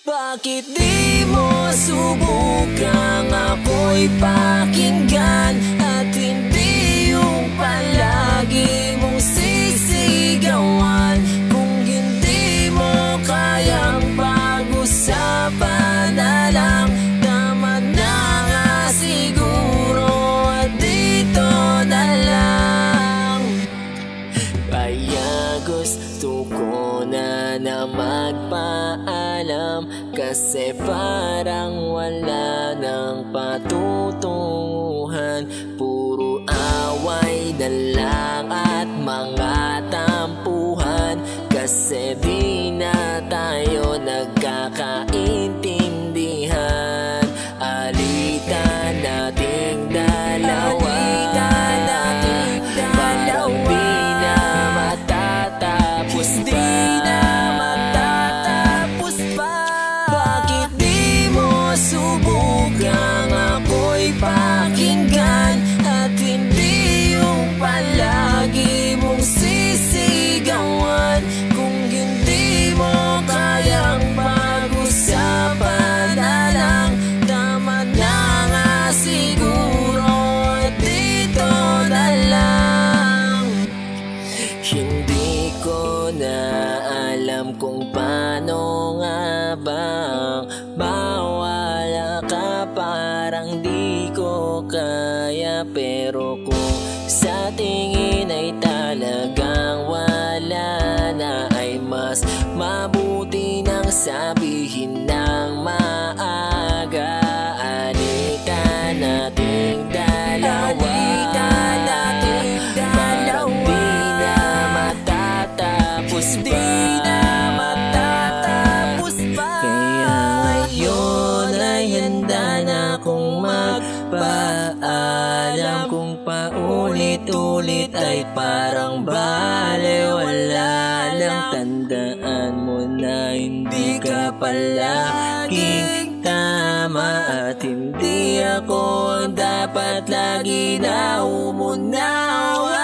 Bakit di mo subukang ako'y pakinggan at hindi yung palagi mong sisigawan? Kung hindi mo kayang pag-usapan na lang, tama na nga siguro at dito na lang. Kaya gusto ko na magpaalam, kasi parang wala nang patutunguhan. Puro away na lang at mga tampuhan, kasi di na tayo nagkakaintindihan. Alitan nating dalawa, parang di na matatapos pa. Subukang ako'y pakinggan at hindi yung palagi mong sisigawan. Kung hindi mo kayang pag-usapan na lang, tama na nga siguro at dito na lang. Hindi ko na alam kung paano nga bang mawala ka, parang di ko kaya. Pero kung sa tingin ay talagang wala na, ay mas mabuti nang sabihin ng maaga. Alitan nating dalawa, parang di na matatapos pa. Paalam kung paulit-ulit ay parang balewala lang. Tandaan mo na hindi ka palaging tama at hindi ako dapat lagi na umunawa.